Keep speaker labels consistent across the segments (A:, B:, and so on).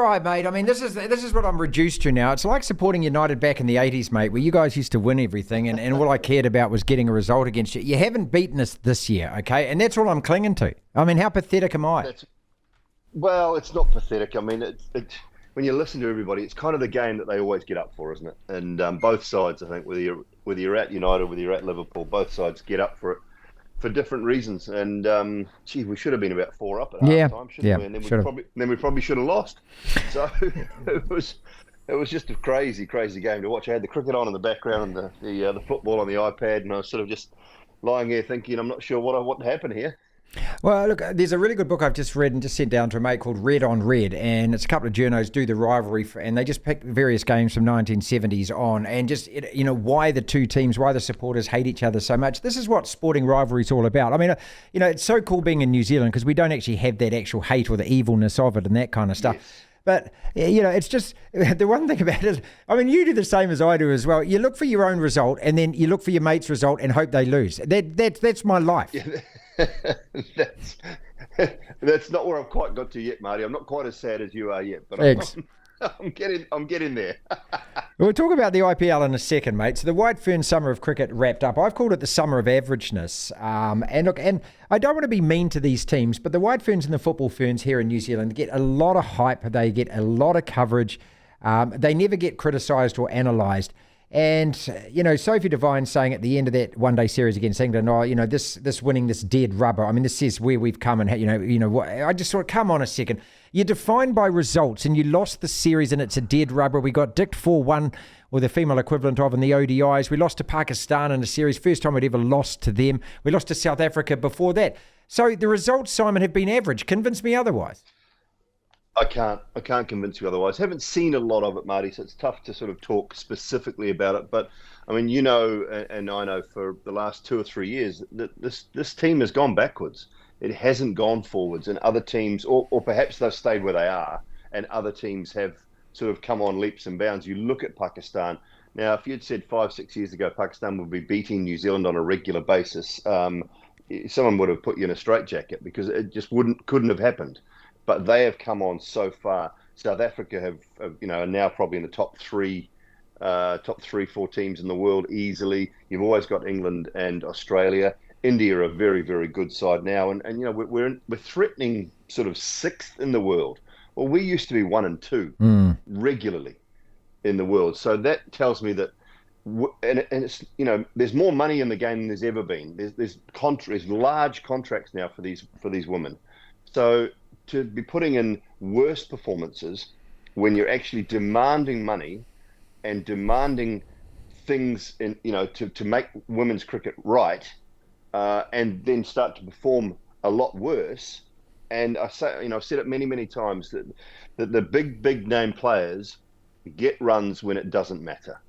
A: right, mate. I mean, this is what I'm reduced to now. It's like supporting United back in the 80s, mate, where you guys used to win everything, and all I cared about was getting a result against you. You haven't beaten us this year, okay? And that's all I'm clinging to. I mean, how pathetic am I?
B: Well, it's not pathetic. I mean, when you listen to everybody, it's kind of the game that they always get up for, isn't it? And both sides, I think, whether you're at United, whether you're at Liverpool, both sides get up for it for different reasons. And we should have been about 4 up at half time, shouldn't we? And then we probably should have lost. So it was just a crazy game to watch. I had the cricket on in the background and the football on the iPad, and I was sort of just lying here thinking, I'm not sure what happened here.
A: Well, look, there's a really good book I've just read and just sent down to a mate called Red on Red, and it's a couple of journos do the rivalry, and they just pick various games from 1970s on, and just, why the two teams, why the supporters hate each other so much. This is what sporting rivalry is all about. I mean, it's so cool being in New Zealand because we don't actually have that actual hate or the evilness of it and that kind of stuff. Yes. But, it's just, the one thing about it, I mean, you do the same as I do as well. You look for your own result, and then you look for your mate's result and hope they lose. That's my life.
B: Yeah. That's not where I've quite got to yet, Marty. I'm not quite as sad as you are yet, but I'm getting there.
A: We'll talk about the IPL in a second, mate. So the White Ferns summer of cricket wrapped up. I've called it the summer of averageness. And I don't want to be mean to these teams, but the White Ferns and the Football Ferns here in New Zealand get a lot of hype. They get a lot of coverage. They never get criticised or analysed. And, Sophie Devine saying at the end of that one-day series against England, this winning, this dead rubber. I mean, this says where we've come and, I just thought, come on a second. You're defined by results and you lost the series and it's a dead rubber. We got dicked 4-1 or the female equivalent of in the ODIs. We lost to Pakistan in a series. First time we'd ever lost to them. We lost to South Africa before that. So the results, Simon, have been average. Convince me otherwise.
B: I can't convince you otherwise. Haven't seen a lot of it, Marty, so it's tough to sort of talk specifically about it. But I mean, and I know for the last 2 or 3 years that this team has gone backwards. It hasn't gone forwards, and other teams, or perhaps they've stayed where they are, and other teams have sort of come on leaps and bounds. You look at Pakistan. Now, if you'd said 5-6 years ago Pakistan would be beating New Zealand on a regular basis, someone would have put you in a straitjacket because it just couldn't have happened. But they have come on so far. South Africa are now probably in the top 3, 4 teams in the world easily. You've always got England and Australia. India are a very, very good side now, and we're threatening sort of 6th in the world. Well, we used to be 1 and 2 regularly in the world. So that tells me that, and it's there's more money in the game than there's ever been. There's large contracts now for these women. So to be putting in worse performances when you're actually demanding money and demanding things to make women's cricket right, and then start to perform a lot worse. And I've said it many times that the big name players get runs when it doesn't matter.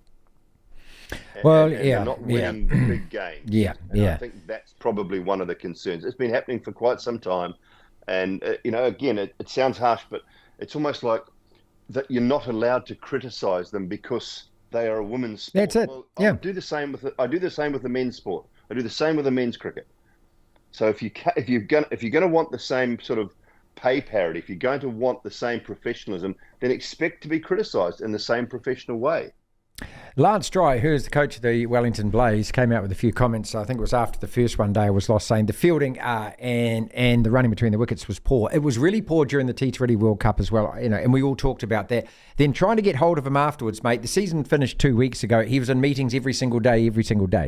B: And they're not winning big games. I think that's probably one of the concerns. It's been happening for quite some time. And, again, it sounds harsh, but it's almost like that you're not allowed to criticise them because they are a women's sport.
A: That's it.
B: Well, I do the same with the men's sport. I do the same with the men's cricket. So if you're going to want the same sort of pay parity, if you're going to want the same professionalism, then expect to be criticised in the same professional way.
A: Lance Dry, who is the coach of the Wellington Blaze, came out with a few comments. I think it was after the first one day was lost, saying the fielding and the running between the wickets was poor. It was really poor during the T20 World Cup as well, and we all talked about that. Then trying to get hold of him afterwards, mate. The season finished 2 weeks ago. He was in meetings every single day.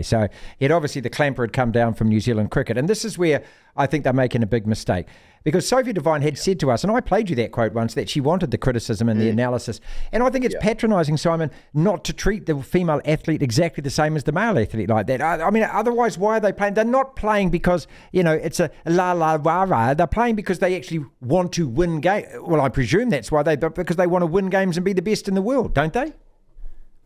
A: So the clamper had come down from New Zealand cricket. And this is where I think they're making a big mistake. Because Sophie Devine had said to us, and I played you that quote once, that she wanted the criticism and the analysis. And I think it's patronising, Simon, not to treat the female athlete exactly the same as the male athlete like that. I mean, otherwise, why are they playing? They're not playing because, it's a la-la-rah-rah. They're playing because they actually want to win games. Well, I presume that's why because they want to win games and be the best in the world, don't they?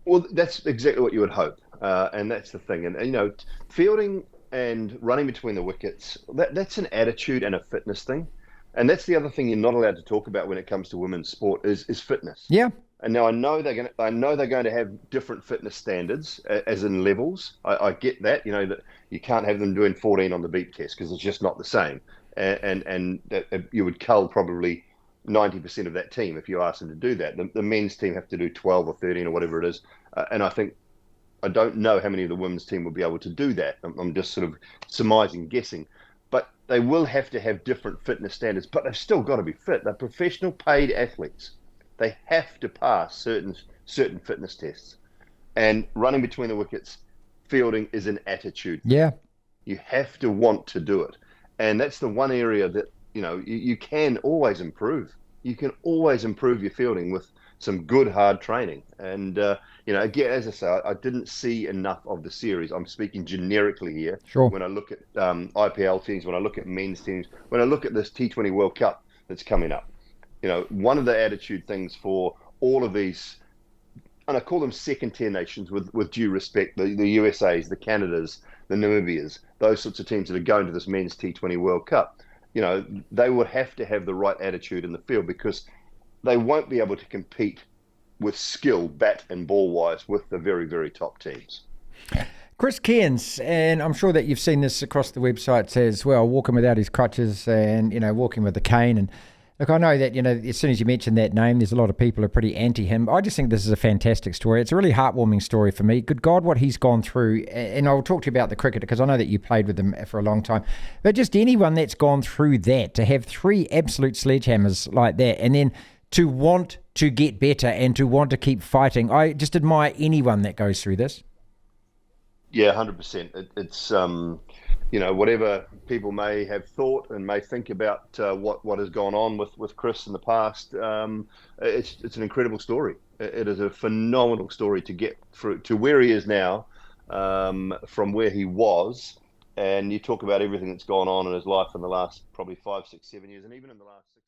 B: Well, that's exactly what you would hope. And that's the thing. And, fielding and running between the wickets, that's an attitude and a fitness thing. And that's the other thing you're not allowed to talk about when it comes to women's sport is fitness.
A: Yeah.
B: And now I know they're going to have different fitness standards, as in levels. I get that, that you can't have them doing 14 on the beat test because it's just not the same. And that you would cull probably 90% of that team if you ask them to do that. The men's team have to do 12 or 13 or whatever it is. And I don't know how many of the women's team will be able to do that. I'm just sort of surmising, guessing. But they will have to have different fitness standards, but they've still got to be fit. They're professional paid athletes. They have to pass certain fitness tests. And running between the wickets, fielding is an attitude.
A: Yeah.
B: You have to want to do it. And that's the one area that, you can always improve. You can always improve your fielding with some good, hard training. And, again, as I say, I didn't see enough of the series. I'm speaking generically here.
A: Sure.
B: When I look at IPL teams, when I look at men's teams, when I look at this T20 World Cup that's coming up, one of the attitude things for all of these, and I call them second-tier nations with due respect, the USAs, the Canadas, the Namibias, those sorts of teams that are going to this men's T20 World Cup, they would have to have the right attitude in the field, because they won't be able to compete with skill, bat and ball-wise, with the very, very top teams.
A: Chris Cairns, and I'm sure that you've seen this across the websites as well, walking without his crutches and, walking with a cane. And look, I know that, as soon as you mention that name, there's a lot of people who are pretty anti him. I just think this is a fantastic story. It's a really heartwarming story for me. Good God, what he's gone through. And I'll talk to you about the cricket, because I know that you played with him for a long time. But just anyone that's gone through that, to have 3 absolute sledgehammers like that, and then to want to get better and to want to keep fighting. I just admire anyone that goes through this.
B: Yeah, 100%. It's whatever people may have thought and may think about what has gone on with Chris in the past, it's an incredible story. It is a phenomenal story to get through to where he is now, from where he was. And you talk about everything that's gone on in his life in the last probably 5, 6, 7 years, and even in the last 6